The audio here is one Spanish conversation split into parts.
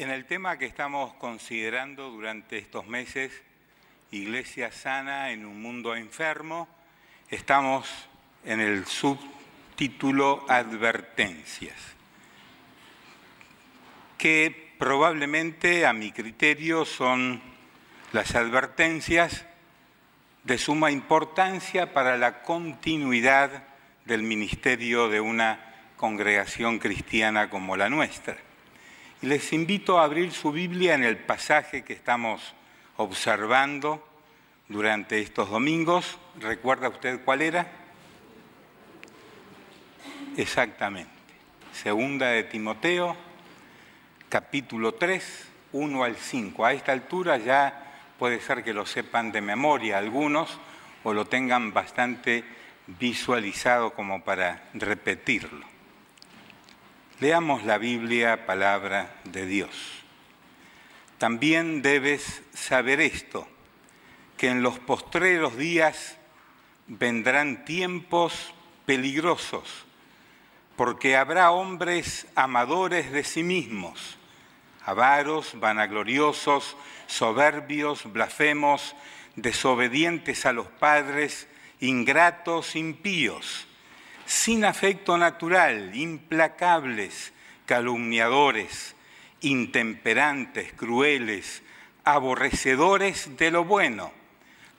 En el tema que estamos considerando durante estos meses, Iglesia sana en un mundo enfermo, estamos en el subtítulo Advertencias, que probablemente, a mi criterio, son las advertencias de suma importancia para la continuidad del ministerio de una congregación cristiana como la nuestra. Y les invito a abrir su Biblia en el pasaje que estamos observando durante estos domingos. ¿Recuerda usted cuál era? Exactamente. Segunda de Timoteo, capítulo 3, 1 al 5. A esta altura ya puede ser que lo sepan de memoria algunos o lo tengan bastante visualizado como para repetirlo. Leamos la Biblia, palabra de Dios. También debes saber esto, que en los postreros días vendrán tiempos peligrosos, porque habrá hombres amadores de sí mismos, avaros, vanagloriosos, soberbios, blasfemos, desobedientes a los padres, ingratos, impíos, sin afecto natural, implacables, calumniadores, intemperantes, crueles, aborrecedores de lo bueno,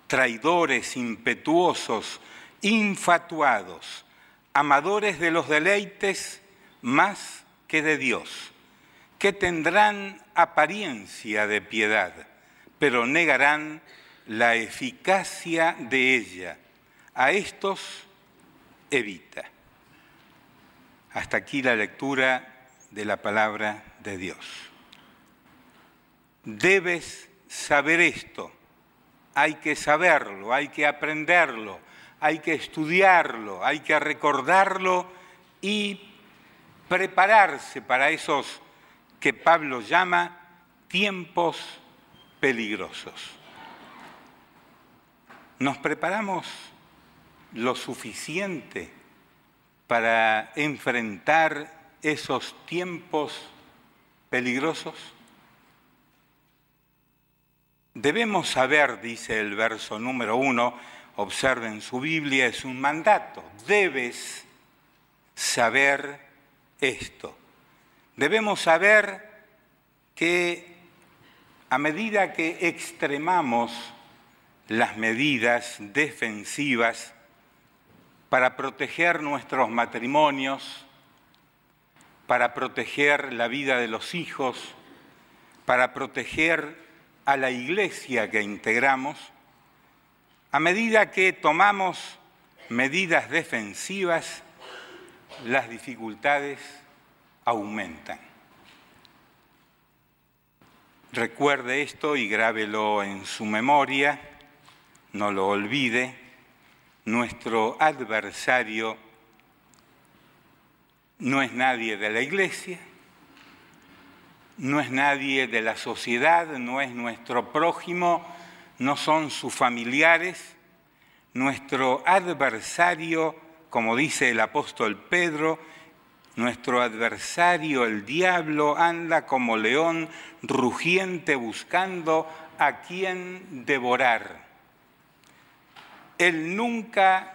traidores, impetuosos, infatuados, amadores de los deleites más que de Dios, que tendrán apariencia de piedad, pero negarán la eficacia de ella. A estos evita. Hasta aquí la lectura de la palabra de Dios. Debes saber esto, hay que saberlo, hay que aprenderlo, hay que estudiarlo, hay que recordarlo y prepararse para esos que Pablo llama tiempos peligrosos. ¿Nos preparamos lo suficiente para enfrentar esos tiempos peligrosos? Debemos saber, dice el verso número 1, observen su Biblia, es un mandato. Debes saber esto. Debemos saber que a medida que extremamos las medidas defensivas para proteger nuestros matrimonios, para proteger la vida de los hijos, para proteger a la iglesia que integramos, a medida que tomamos medidas defensivas, las dificultades aumentan. Recuerde esto y grábelo en su memoria, no lo olvide. Nuestro adversario no es nadie de la iglesia, no es nadie de la sociedad, no es nuestro prójimo, no son sus familiares. Nuestro adversario, como dice el apóstol Pedro, nuestro adversario, el diablo, anda como león rugiente buscando a quien devorar. Él nunca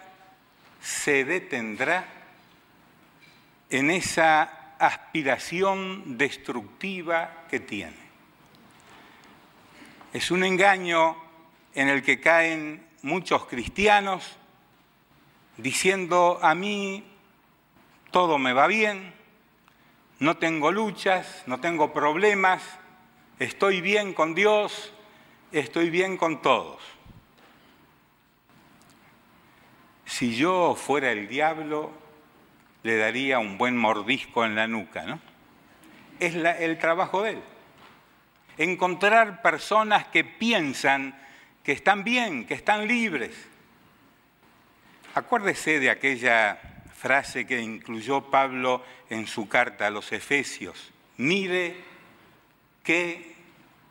se detendrá en esa aspiración destructiva que tiene. Es un engaño en el que caen muchos cristianos diciendo: a mí todo me va bien, no tengo luchas, no tengo problemas, estoy bien con Dios, estoy bien con todos. Si yo fuera el diablo, le daría un buen mordisco en la nuca, ¿no? Es el trabajo de él. Encontrar personas que piensan que están bien, que están libres. Acuérdese de aquella frase que incluyó Pablo en su carta a los Efesios: mire que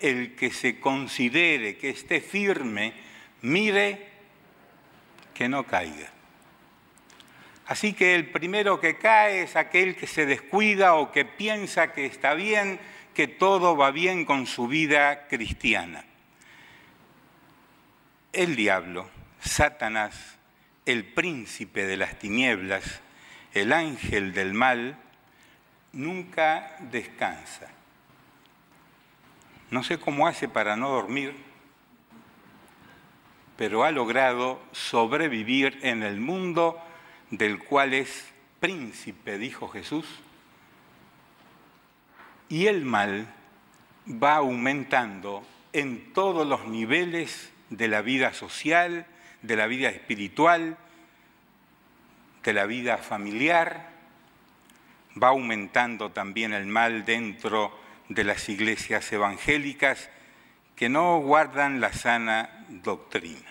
el que se considere que esté firme, mire que no caiga. Así que el primero que cae es aquel que se descuida o que piensa que está bien, que todo va bien con su vida cristiana. El diablo, Satanás, el príncipe de las tinieblas, el ángel del mal, nunca descansa. No sé cómo hace para no dormir, pero ha logrado sobrevivir en el mundo del cual es príncipe, dijo Jesús, y el mal va aumentando en todos los niveles de la vida social, de la vida espiritual, de la vida familiar. Va aumentando también el mal dentro de las iglesias evangélicas que no guardan la sana doctrina.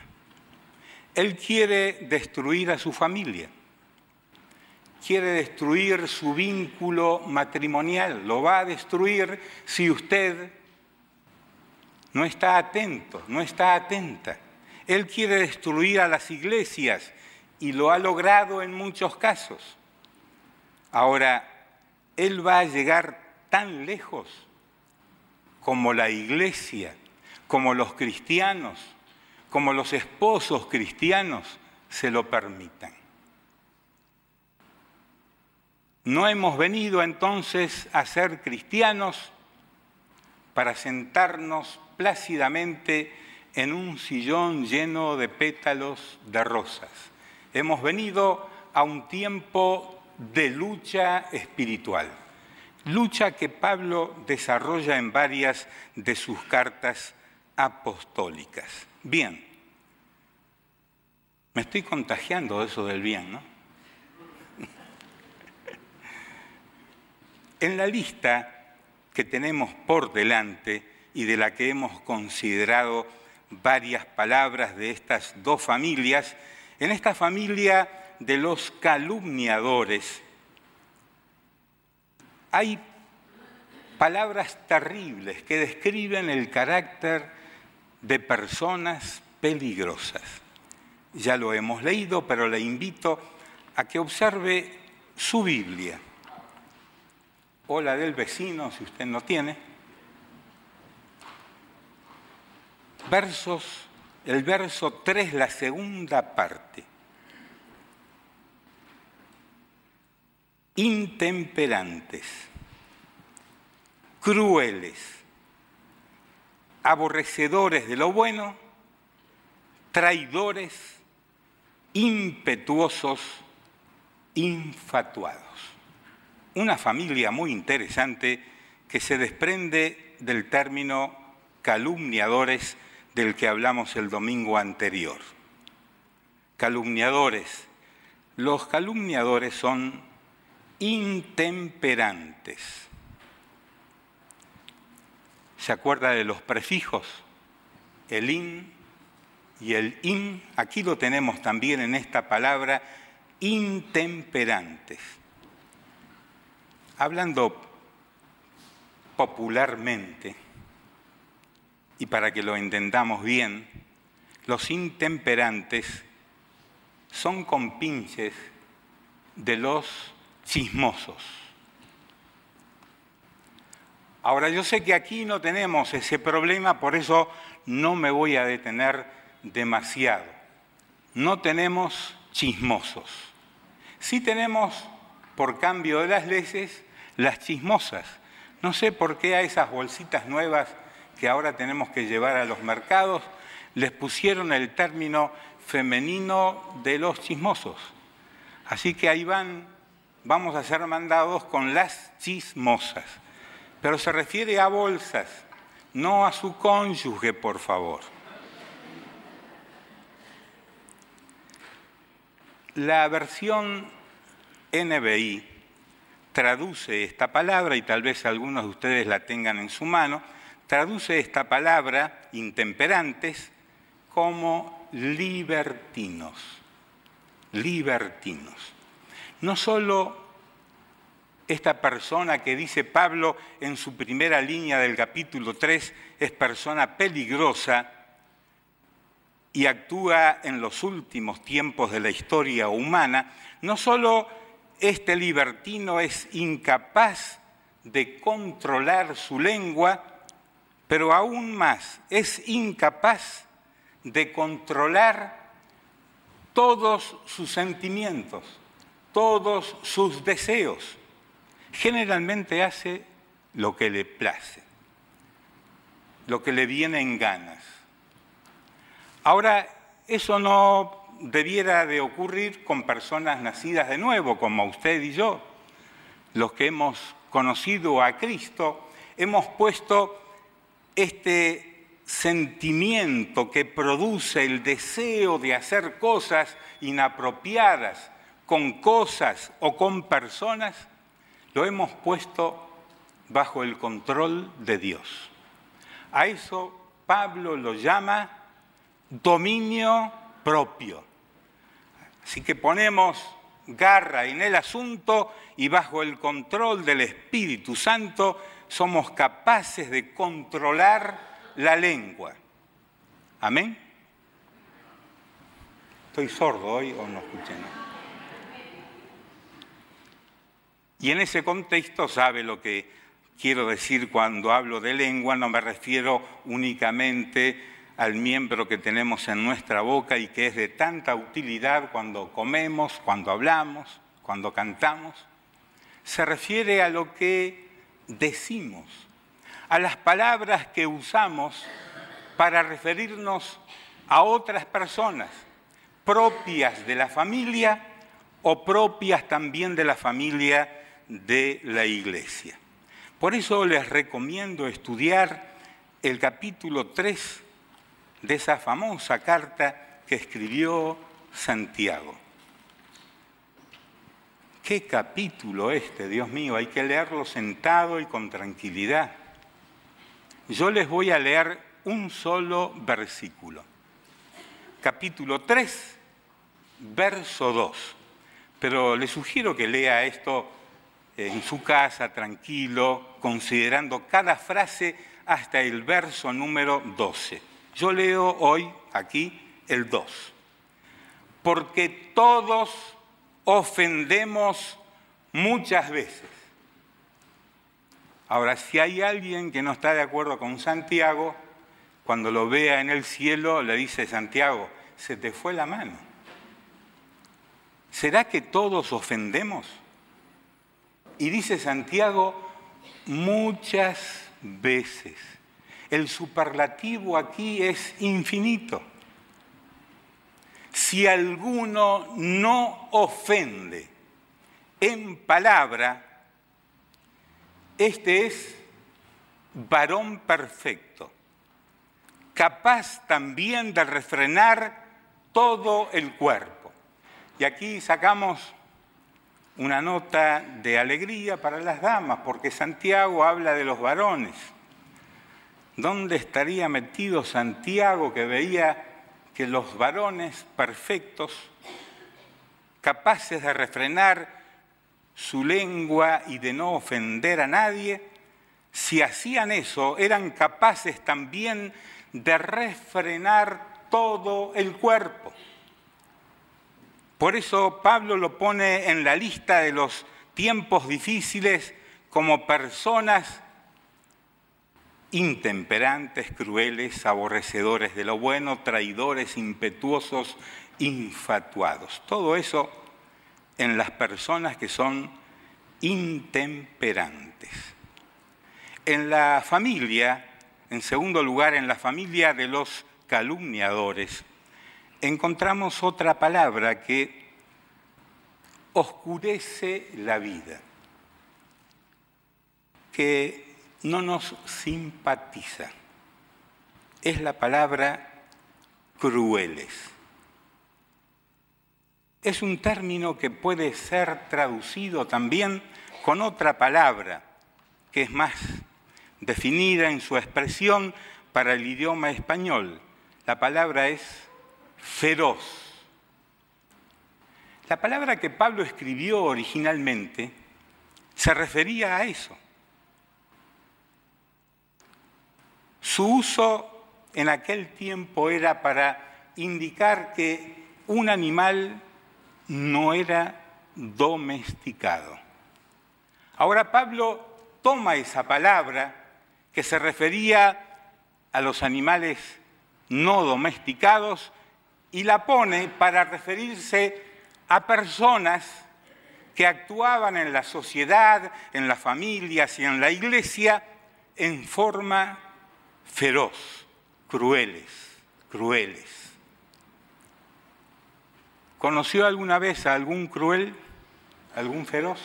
Él quiere destruir a su familia, quiere destruir su vínculo matrimonial, lo va a destruir si usted no está atento, no está atenta. Él quiere destruir a las iglesias y lo ha logrado en muchos casos. Ahora, Él va a llegar tan lejos como la iglesia, como los cristianos, como los esposos cristianos se lo permitan. No hemos venido entonces a ser cristianos para sentarnos plácidamente en un sillón lleno de pétalos de rosas. Hemos venido a un tiempo de lucha espiritual, lucha que Pablo desarrolla en varias de sus cartas apostólicas. Bien, me estoy contagiando de eso del bien, ¿no? En la lista que tenemos por delante y de la que hemos considerado varias palabras de estas dos familias, en esta familia de los calumniadores hay palabras terribles que describen el carácter de personas peligrosas. Ya lo hemos leído, pero le invito a que observe su Biblia o la del vecino, si usted no tiene. El verso 3, la segunda parte. Intemperantes, crueles, aborrecedores de lo bueno, traidores, impetuosos, infatuados. Una familia muy interesante que se desprende del término calumniadores del que hablamos el domingo anterior. Calumniadores. Los calumniadores son intemperantes. ¿Se acuerda de los prefijos? El in y el in. Aquí lo tenemos también en esta palabra, intemperantes. Hablando popularmente, y para que lo entendamos bien, los intemperantes son compinches de los chismosos. Ahora, yo sé que aquí no tenemos ese problema, por eso no me voy a detener demasiado. No tenemos chismosos. Sí tenemos, por cambio de las leyes, las chismosas. No sé por qué a esas bolsitas nuevas que ahora tenemos que llevar a los mercados les pusieron el término femenino de los chismosos. Así que ahí vamos a ser mandados con las chismosas. Pero se refiere a bolsas, no a su cónyuge, por favor. La versión NBI traduce esta palabra, y tal vez algunos de ustedes la tengan en su mano, traduce esta palabra, intemperantes, como libertinos. Libertinos. No solo esta persona que dice Pablo en su primera línea del capítulo 3 es persona peligrosa y actúa en los últimos tiempos de la historia humana, no solo este libertino es incapaz de controlar su lengua, pero aún más es incapaz de controlar todos sus sentimientos, todos sus deseos. Generalmente hace lo que le place, lo que le viene en ganas. Ahora, eso no debiera de ocurrir con personas nacidas de nuevo, como usted y yo. Los que hemos conocido a Cristo, hemos puesto este sentimiento que produce el deseo de hacer cosas inapropiadas con cosas o con personas, lo hemos puesto bajo el control de Dios. A eso Pablo lo llama dominio propio. Así que ponemos garra en el asunto y bajo el control del Espíritu Santo somos capaces de controlar la lengua. ¿Amén? ¿Estoy sordo hoy o no escuché nada? Y en ese contexto sabe lo que quiero decir cuando hablo de lengua. No me refiero únicamente al miembro que tenemos en nuestra boca y que es de tanta utilidad cuando comemos, cuando hablamos, cuando cantamos. Se refiere a lo que decimos, a las palabras que usamos para referirnos a otras personas, propias de la familia o propias también de la familia de la Iglesia. Por eso les recomiendo estudiar el capítulo 3 de esa famosa carta que escribió Santiago. ¿Qué capítulo este, Dios mío? Hay que leerlo sentado y con tranquilidad. Yo les voy a leer un solo versículo. Capítulo 3, verso 2. Pero les sugiero que lea esto en su casa, tranquilo, considerando cada frase hasta el verso número 12. Yo leo hoy aquí el 2. Porque todos ofendemos muchas veces. Ahora, si hay alguien que no está de acuerdo con Santiago, cuando lo vea en el cielo, le dice: Santiago, se te fue la mano. ¿Será que todos ofendemos? Y dice Santiago, muchas veces. El superlativo aquí es infinito. Si alguno no ofende en palabra, este es varón perfecto, capaz también de refrenar todo el cuerpo. Y aquí sacamos una nota de alegría para las damas, porque Santiago habla de los varones. ¿Dónde estaría metido Santiago que veía que los varones perfectos, capaces de refrenar su lengua y de no ofender a nadie, si hacían eso, eran capaces también de refrenar todo el cuerpo? Por eso Pablo lo pone en la lista de los tiempos difíciles como personas intemperantes, crueles, aborrecedores de lo bueno, traidores, impetuosos, infatuados. Todo eso en las personas que son intemperantes. En la familia, en segundo lugar, en la familia de los calumniadores, encontramos otra palabra que oscurece la vida, que no nos simpatiza. Es la palabra crueles. Es un término que puede ser traducido también con otra palabra, que es más definida en su expresión para el idioma español. La palabra es feroz. La palabra que Pablo escribió originalmente se refería a eso. Su uso en aquel tiempo era para indicar que un animal no era domesticado. Ahora Pablo toma esa palabra que se refería a los animales no domesticados y la pone para referirse a personas que actuaban en la sociedad, en las familias y en la iglesia en forma feroz, crueles. ¿Conoció alguna vez a algún cruel, algún feroz?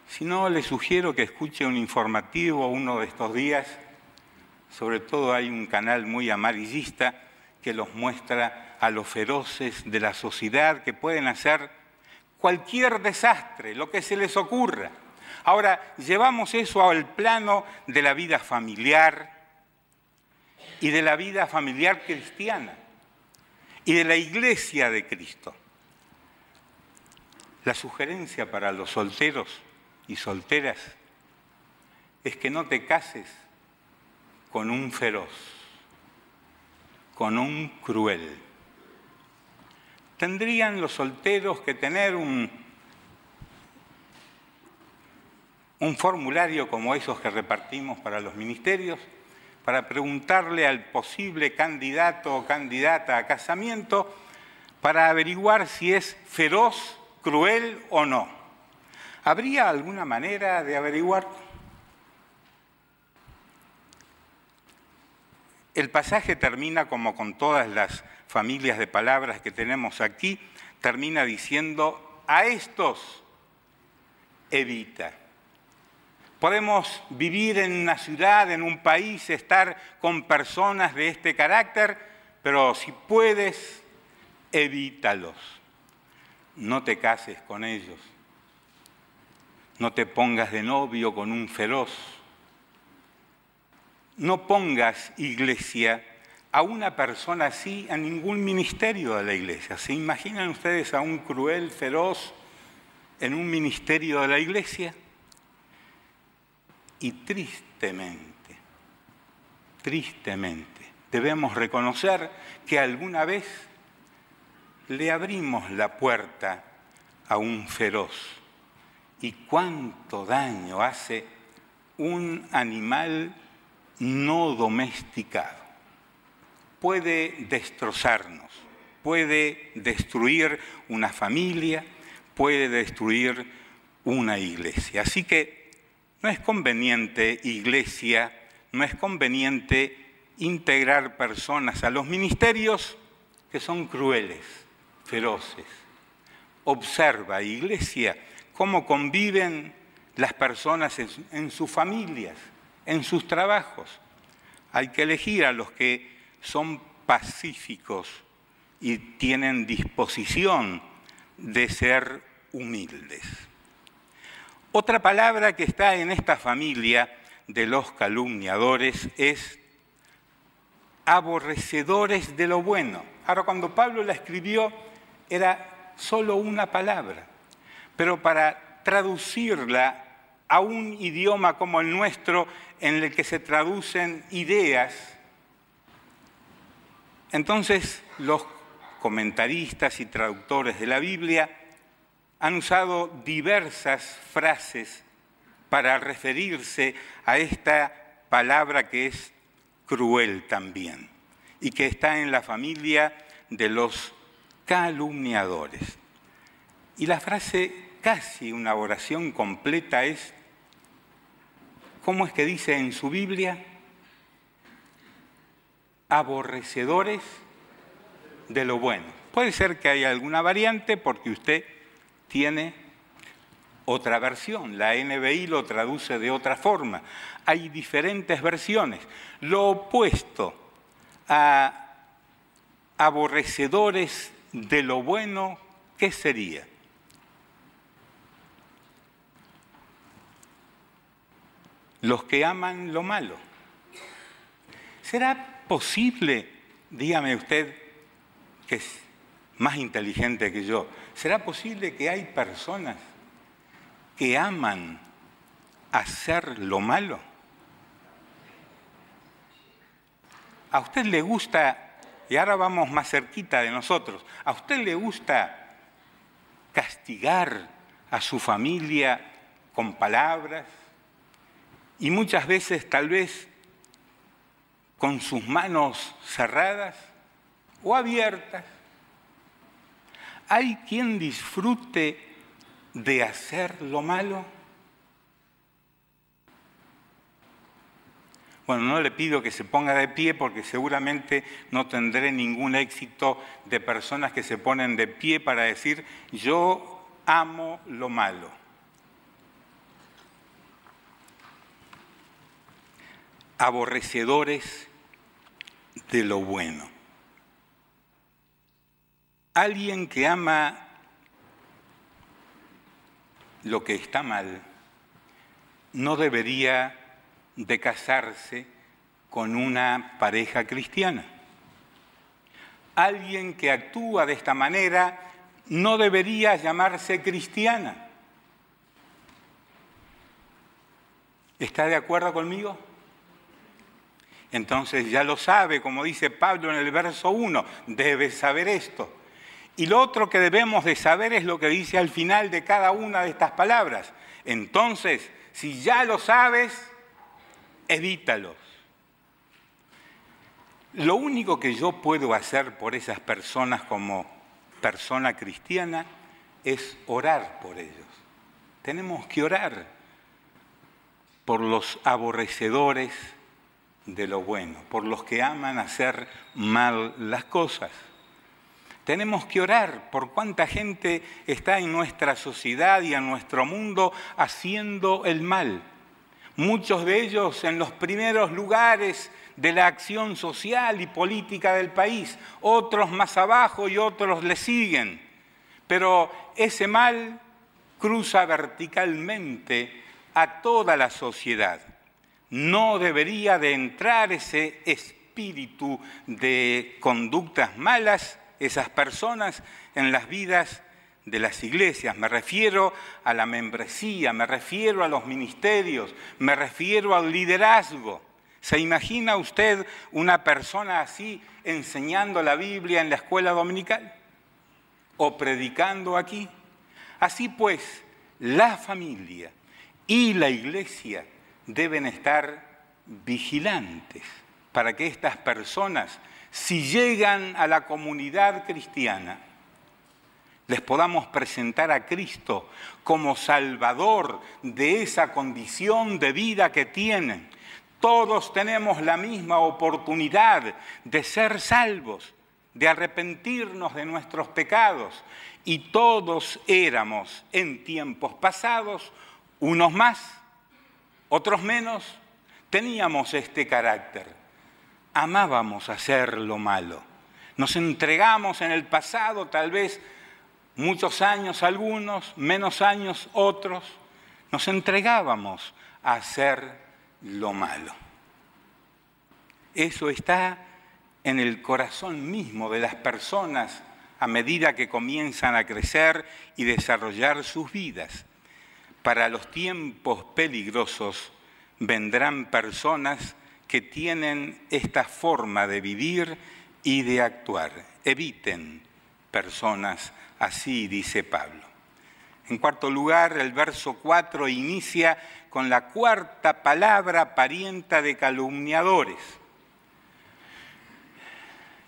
Si no, le sugiero que escuche un informativo uno de estos días. Sobre todo hay un canal muy amarillista que los muestra a los feroces de la sociedad que pueden hacer cualquier desastre, lo que se les ocurra. Ahora, llevamos eso al plano de la vida familiar y de la vida familiar cristiana y de la Iglesia de Cristo. La sugerencia para los solteros y solteras es que no te cases con un feroz, con un cruel. Tendrían los solteros que tener un formulario como esos que repartimos para los ministerios, para preguntarle al posible candidato o candidata a casamiento, para averiguar si es feroz, cruel o no. ¿Habría alguna manera de averiguarlo? El pasaje termina, como con todas las familias de palabras que tenemos aquí, termina diciendo: a estos evita. Podemos vivir en una ciudad, en un país, estar con personas de este carácter, pero si puedes, evítalos. No te cases con ellos. No te pongas de novio con un feroz. No pongas, iglesia, a una persona así a ningún ministerio de la iglesia. ¿Se imaginan ustedes a un cruel, feroz en un ministerio de la iglesia? Y tristemente, debemos reconocer que alguna vez le abrimos la puerta a un feroz. Y cuánto daño hace un animal no domesticado. Puede destrozarnos, puede destruir una familia, puede destruir una iglesia. Así que no es conveniente, iglesia, no es conveniente integrar personas a los ministerios que son crueles, feroces. Observa, iglesia, cómo conviven las personas en sus familias, en sus trabajos. Hay que elegir a los que son pacíficos y tienen disposición de ser humildes. Otra palabra que está en esta familia de los calumniadores es aborrecedores de lo bueno. Ahora, cuando Pablo la escribió, era solo una palabra, pero para traducirla a un idioma como el nuestro, en el que se traducen ideas, entonces los comentaristas y traductores de la Biblia han usado diversas frases para referirse a esta palabra que es cruel también y que está en la familia de los calumniadores. Y la frase, casi una oración completa, es: ¿cómo es que dice en su Biblia? Aborrecedores de lo bueno. Puede ser que haya alguna variante porque usted tiene otra versión. La NBI lo traduce de otra forma. Hay diferentes versiones. Lo opuesto a aborrecedores de lo bueno, ¿qué sería? Los que aman lo malo. ¿Será posible, dígame usted, que es más inteligente que yo, ¿será posible que hay personas que aman hacer lo malo? ¿A usted le gusta, y ahora vamos más cerquita de nosotros, a usted le gusta castigar a su familia con palabras, y muchas veces tal vez con sus manos cerradas o abiertas. ¿Hay quien disfrute de hacer lo malo? Bueno, no le pido que se ponga de pie porque seguramente no tendré ningún éxito de personas que se ponen de pie para decir yo amo lo malo. Aborrecedores de lo bueno. Alguien que ama lo que está mal no debería de casarse con una pareja cristiana. Alguien que actúa de esta manera no debería llamarse cristiana. ¿Está de acuerdo conmigo? Entonces ya lo sabe, como dice Pablo en el verso 1, debes saber esto. Y lo otro que debemos de saber es lo que dice al final de cada una de estas palabras. Entonces, si ya lo sabes, evítalos. Lo único que yo puedo hacer por esas personas como persona cristiana es orar por ellos. Tenemos que orar por los aborrecedores de lo bueno, por los que aman hacer mal las cosas. Tenemos que orar por cuánta gente está en nuestra sociedad y en nuestro mundo haciendo el mal. Muchos de ellos en los primeros lugares de la acción social y política del país, otros más abajo y otros le siguen. Pero ese mal cruza verticalmente a toda la sociedad. No debería de entrar ese espíritu de conductas malas, esas personas, en las vidas de las iglesias. Me refiero a la membresía, me refiero a los ministerios, me refiero al liderazgo. ¿Se imagina usted una persona así enseñando la Biblia en la escuela dominical? ¿O predicando aquí? Así pues, la familia y la iglesia deben estar vigilantes para que estas personas, si llegan a la comunidad cristiana, les podamos presentar a Cristo como Salvador de esa condición de vida que tienen. Todos tenemos la misma oportunidad de ser salvos, de arrepentirnos de nuestros pecados. Y todos éramos en tiempos pasados, unos más, otros menos, teníamos este carácter. Amábamos hacer lo malo. Nos entregamos en el pasado, tal vez muchos años algunos, menos años otros, nos entregábamos a hacer lo malo. Eso está en el corazón mismo de las personas a medida que comienzan a crecer y desarrollar sus vidas. Para los tiempos peligrosos vendrán personas que tienen esta forma de vivir y de actuar. Eviten personas así, dice Pablo. En cuarto lugar, el verso 4 inicia con la cuarta palabra parienta de calumniadores.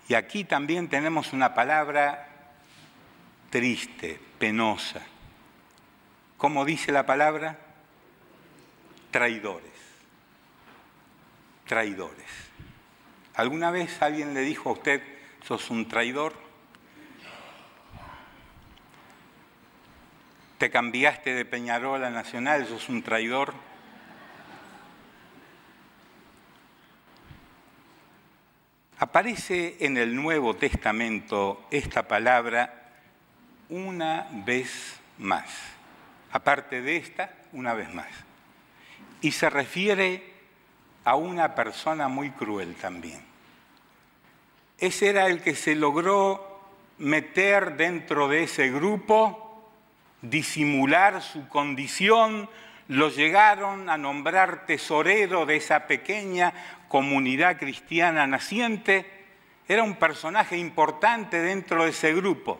Y aquí también tenemos una palabra triste, penosa. ¿Cómo dice la palabra? Traidores. Traidores. ¿Alguna vez alguien le dijo a usted, sos un traidor? ¿Te cambiaste de Peñarol a Nacional, sos un traidor? Aparece en el Nuevo Testamento esta palabra una vez más. Aparte de esta, una vez más. Y se refiere a una persona muy cruel también. Ese era el que se logró meter dentro de ese grupo, disimular su condición, lo llegaron a nombrar tesorero de esa pequeña comunidad cristiana naciente. Era un personaje importante dentro de ese grupo.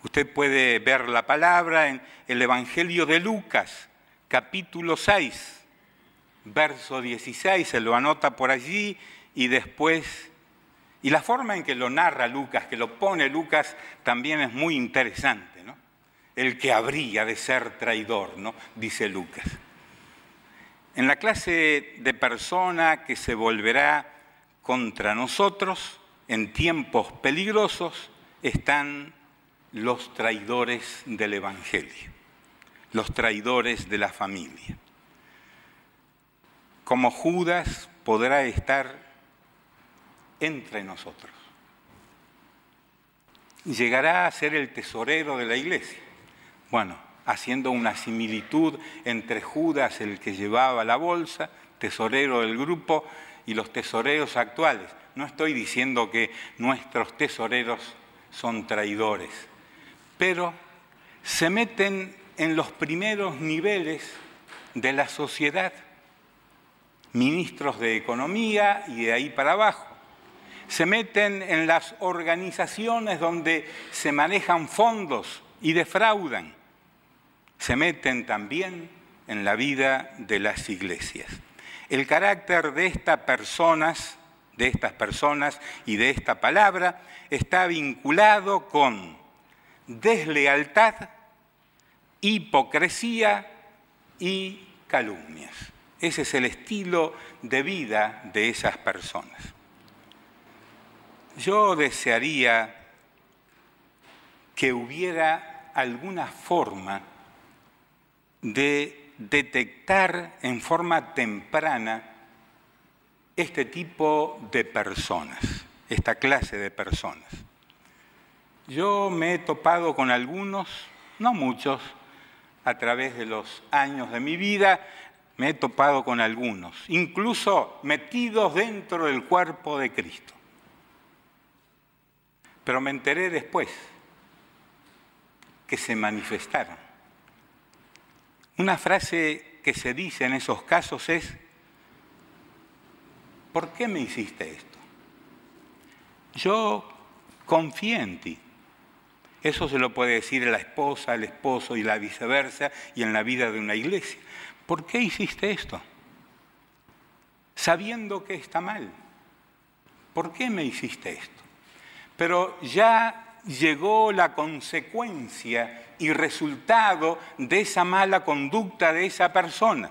Usted puede ver la palabra en el Evangelio de Lucas, capítulo 6, verso 16, se lo anota por allí y después... Y la forma en que lo narra Lucas, que lo pone Lucas, también es muy interesante, ¿no? El que habría de ser traidor, ¿no? Dice Lucas. En la clase de persona que se volverá contra nosotros en tiempos peligrosos están los traidores del Evangelio, los traidores de la familia. Como Judas podrá estar entre nosotros. Llegará a ser el tesorero de la iglesia. Bueno, haciendo una similitud entre Judas, el que llevaba la bolsa, tesorero del grupo, y los tesoreros actuales. No estoy diciendo que nuestros tesoreros son traidores, pero se meten en los primeros niveles de la sociedad, ministros de Economía y de ahí para abajo. Se meten en las organizaciones donde se manejan fondos y defraudan. Se meten también en la vida de las iglesias. El carácter de estas personas y de esta palabra está vinculado con deslealtad, hipocresía y calumnias. Ese es el estilo de vida de esas personas. Yo desearía que hubiera alguna forma de detectar en forma temprana este tipo de personas, esta clase de personas. Yo me he topado con algunos, no muchos, a través de los años de mi vida, me he topado con algunos, incluso metidos dentro del cuerpo de Cristo. Pero me enteré después que se manifestaron. Una frase que se dice en esos casos es: ¿por qué me hiciste esto? Yo confié en ti. Eso se lo puede decir a la esposa, al esposo y la viceversa, y en la vida de una iglesia. ¿Por qué hiciste esto? Sabiendo que está mal. ¿Por qué me hiciste esto? Pero ya llegó la consecuencia y resultado de esa mala conducta de esa persona.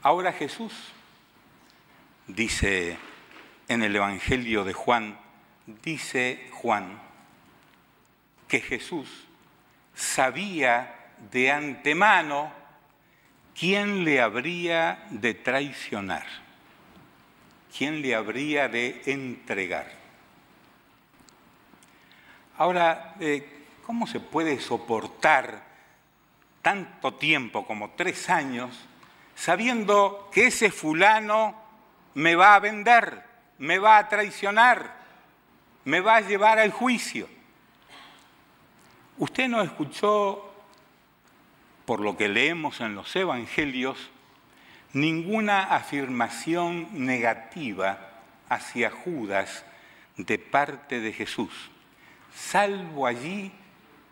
Ahora Jesús dice en el Evangelio de Juan, dice Juan, que Jesús sabía de antemano quién le habría de traicionar, quién le habría de entregar. Ahora, ¿cómo se puede soportar tanto tiempo como 3 años sabiendo que ese fulano me va a vender, me va a traicionar, me va a llevar al juicio? Usted no escuchó, por lo que leemos en los evangelios, ninguna afirmación negativa hacia Judas de parte de Jesús, salvo allí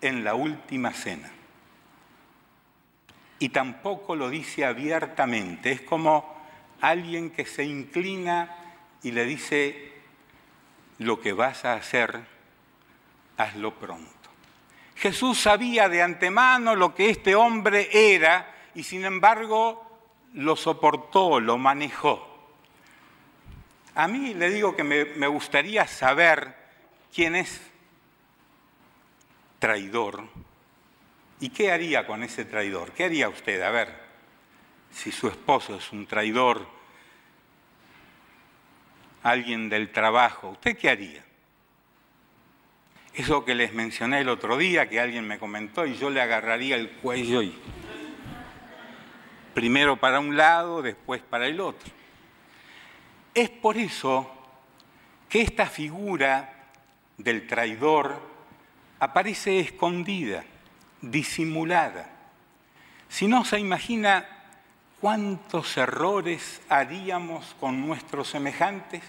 en la última cena. Y tampoco lo dice abiertamente, es como alguien que se inclina y le dice: lo que vas a hacer, hazlo pronto. Jesús sabía de antemano lo que este hombre era y sin embargo lo soportó, lo manejó. A mí le digo que me gustaría saber quién es traidor y qué haría con ese traidor. ¿Qué haría usted? A ver, si su esposo es un traidor, alguien del trabajo, ¿usted qué haría? Eso que les mencioné el otro día, que alguien me comentó, y yo le agarraría el cuello y primero para un lado, después para el otro. Es por eso que esta figura del traidor aparece escondida, disimulada. Si no se imagina cuántos errores haríamos con nuestros semejantes.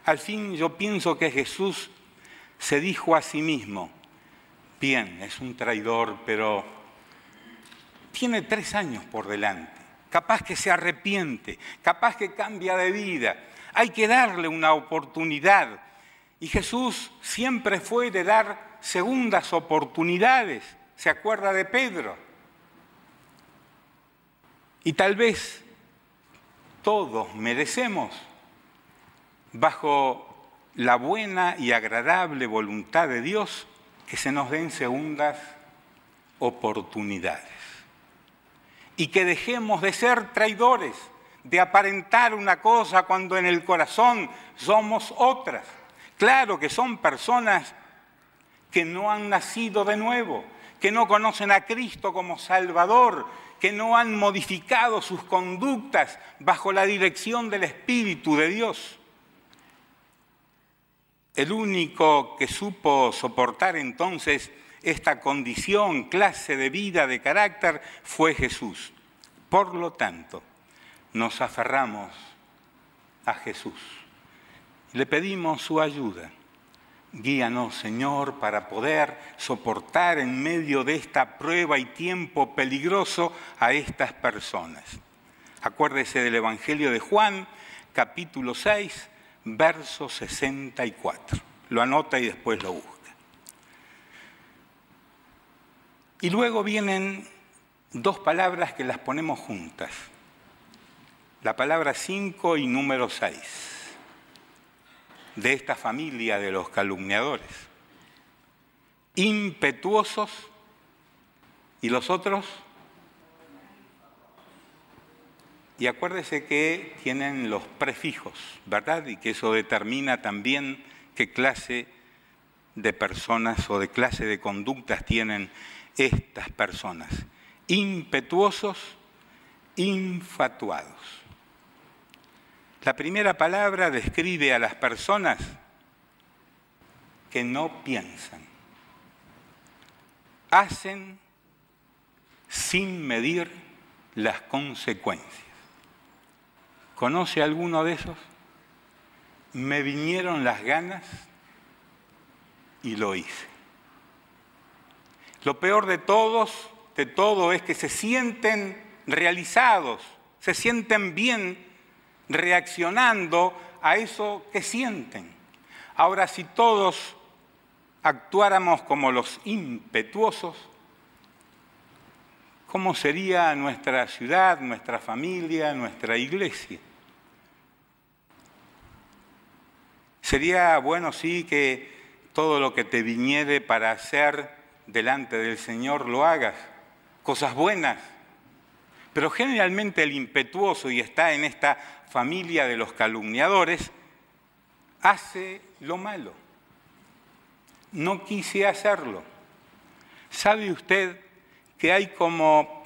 Al fin yo pienso que Jesús se dijo a sí mismo: bien, es un traidor, pero tiene 3 años por delante. Capaz que se arrepiente, capaz que cambia de vida. Hay que darle una oportunidad. Y Jesús siempre fue de dar segundas oportunidades. ¿Se acuerda de Pedro? Y tal vez todos merecemos, bajo la buena y agradable voluntad de Dios, que se nos den segundas oportunidades. Y que dejemos de ser traidores, de aparentar una cosa cuando en el corazón somos otras. Claro que son personas que no han nacido de nuevo, que no conocen a Cristo como Salvador, que no han modificado sus conductas bajo la dirección del Espíritu de Dios. El único que supo soportar entonces esta condición, clase de vida, de carácter, fue Jesús. Por lo tanto, nos aferramos a Jesús. Le pedimos su ayuda. Guíanos, Señor, para poder soportar en medio de esta prueba y tiempo peligroso a estas personas. Acuérdese del Evangelio de Juan, capítulo 6, verso 64. Lo anota y después lo busca. Y luego vienen 2 palabras que las ponemos juntas. La palabra 5 y número 6. De esta familia de los calumniadores. Impetuosos. ¿Y los otros? Y acuérdese que tienen los prefijos, ¿verdad? Y que eso determina también qué clase de personas o de clase de conductas tienen estas personas. Impetuosos, infatuados. La primera palabra describe a las personas que no piensan. Hacen sin medir las consecuencias. ¿Conoce alguno de esos? Me vinieron las ganas y lo hice. Lo peor de todo es que se sienten realizados, se sienten bien reaccionando a eso que sienten. Ahora, si todos actuáramos como los impetuosos, ¿cómo sería nuestra ciudad, nuestra familia, nuestra iglesia? Sería bueno, sí, que todo lo que te viniere para hacer delante del Señor lo hagas, cosas buenas. Pero generalmente el impetuoso, y está en esta familia de los calumniadores, hace lo malo. No quise hacerlo. ¿Sabe usted que hay como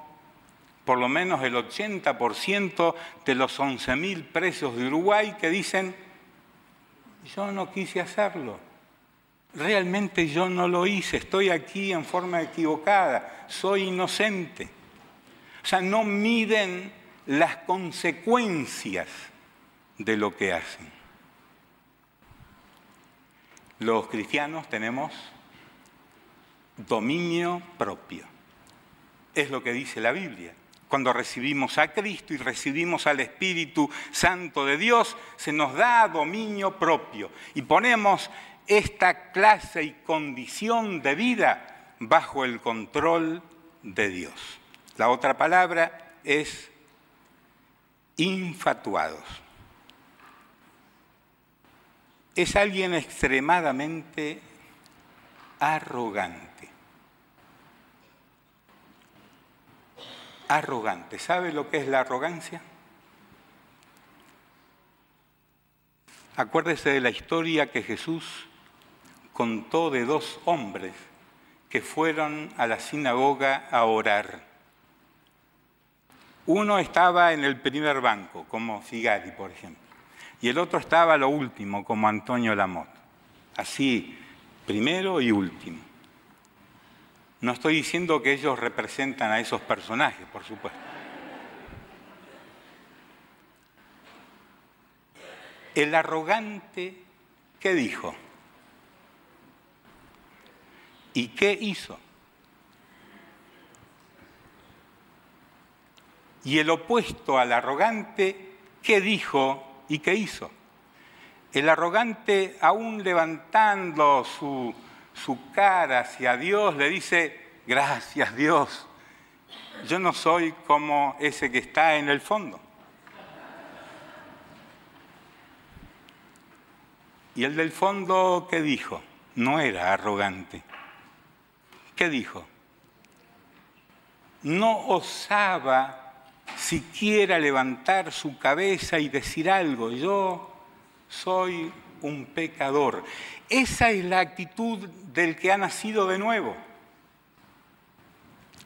por lo menos el 80% de los 11.000 presos de Uruguay que dicen, yo no quise hacerlo, realmente yo no lo hice, estoy aquí en forma equivocada, soy inocente? O sea, no miden las consecuencias de lo que hacen. Los cristianos tenemos dominio propio. Es lo que dice la Biblia. Cuando recibimos a Cristo y recibimos al Espíritu Santo de Dios, se nos da dominio propio y ponemos esta clase y condición de vida bajo el control de Dios. La otra palabra es infatuados. Es alguien extremadamente arrogante. Arrogante. ¿Sabe lo que es la arrogancia? Acuérdese de la historia que Jesús contó de 2 hombres que fueron a la sinagoga a orar. Uno estaba en el primer banco, como Figari, por ejemplo, y el otro estaba a lo último, como Antonio Lamotte. Así, primero y último. No estoy diciendo que ellos representan a esos personajes, por supuesto. El arrogante, ¿qué dijo? ¿Y qué hizo? Y el opuesto al arrogante, ¿qué dijo y qué hizo? El arrogante, aún levantando su cara hacia Dios, le dice: gracias Dios, yo no soy como ese que está en el fondo. Y el del fondo, ¿qué dijo? No era arrogante. ¿Qué dijo? No osaba siquiera levantar su cabeza y decir algo: yo soy un pecador. Esa es la actitud del que ha nacido de nuevo,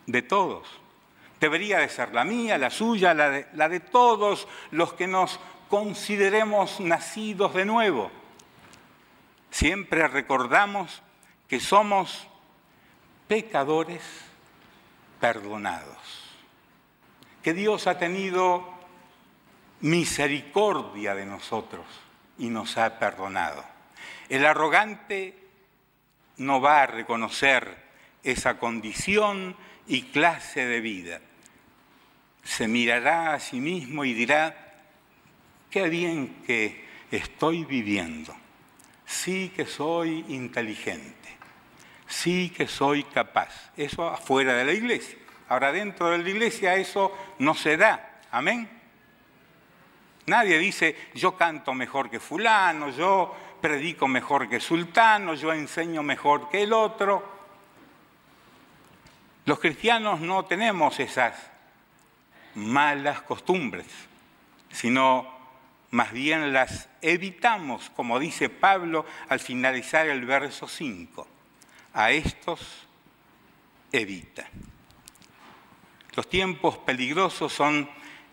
de todos. Debería de ser la mía, la suya, la de todos los que nos consideremos nacidos de nuevo. Siempre recordamos que somos pecadores perdonados, que Dios ha tenido misericordia de nosotros y nos ha perdonado. El arrogante no va a reconocer esa condición y clase de vida. Se mirará a sí mismo y dirá: qué bien que estoy viviendo. Sí que soy inteligente. Sí que soy capaz. Eso afuera de la iglesia. Ahora, dentro de la iglesia eso no se da. Amén. Nadie dice: yo canto mejor que fulano, yo predico mejor que sultano, yo enseño mejor que el otro. Los cristianos no tenemos esas malas costumbres, sino más bien las evitamos, como dice Pablo al finalizar el verso 5. A estos evita. Los tiempos peligrosos son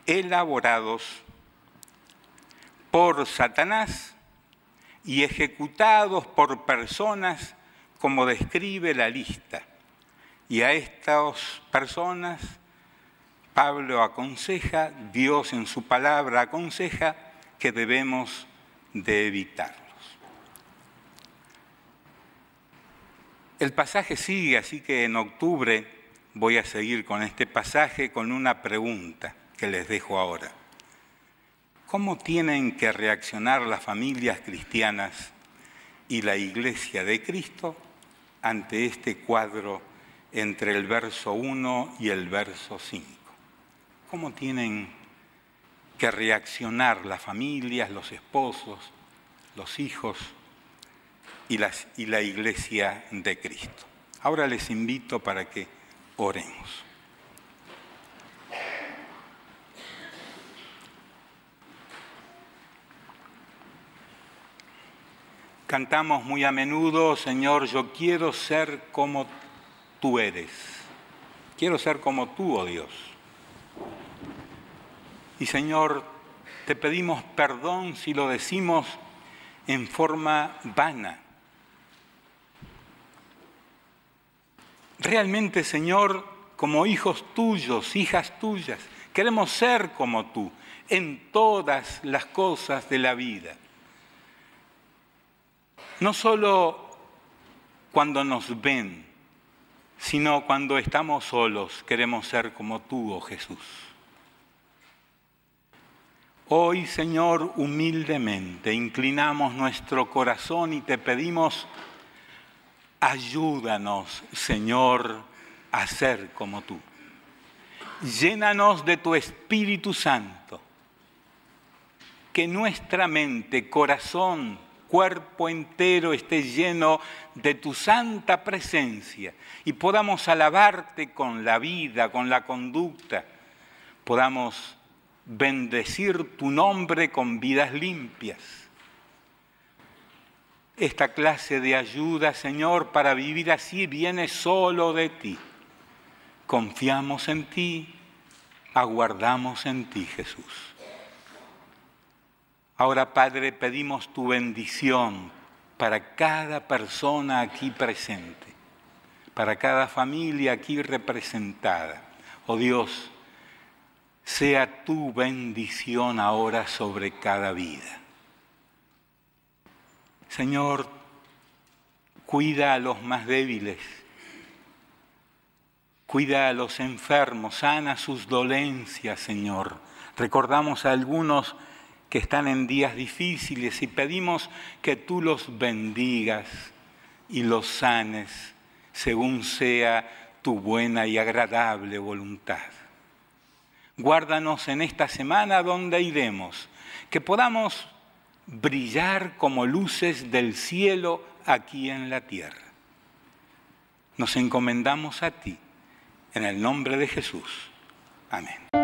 elaborados por Satanás y ejecutados por personas como describe la lista. Y a estas personas Pablo aconseja, Dios en su palabra aconseja que debemos de evitarlos. El pasaje sigue, así que en octubre voy a seguir con este pasaje con una pregunta que les dejo ahora. ¿Cómo tienen que reaccionar las familias cristianas y la Iglesia de Cristo ante este cuadro entre el verso 1 y el verso 5? ¿Cómo tienen que reaccionar las familias, los esposos, los hijos y la Iglesia de Cristo? Ahora les invito para que oremos. Cantamos muy a menudo: Señor, yo quiero ser como tú eres. Quiero ser como tú, oh Dios. Y Señor, te pedimos perdón si lo decimos en forma vana. Realmente, Señor, como hijos tuyos, hijas tuyas, queremos ser como tú en todas las cosas de la vida. No solo cuando nos ven, sino cuando estamos solos, queremos ser como tú, oh Jesús. Hoy, Señor, humildemente inclinamos nuestro corazón y te pedimos: ayúdanos, Señor, a ser como tú. Llénanos de tu Espíritu Santo. Que nuestra mente, corazón, cuerpo entero esté lleno de tu santa presencia y podamos alabarte con la vida, con la conducta. Podamos bendecir tu nombre con vidas limpias. Esta clase de ayuda, Señor, para vivir así viene solo de ti. Confiamos en ti, aguardamos en ti, Jesús. Ahora, Padre, pedimos tu bendición para cada persona aquí presente, para cada familia aquí representada. Oh Dios, sea tu bendición ahora sobre cada vida. Señor, cuida a los más débiles, Cuida a los enfermos, sana sus dolencias, Señor. Recordamos a algunos que están en días difíciles y pedimos que tú los bendigas y los sanes según sea tu buena y agradable voluntad. Guárdanos en esta semana donde iremos, que podamos brillar como luces del cielo aquí en la tierra. Nos encomendamos a ti, en el nombre de Jesús. Amén.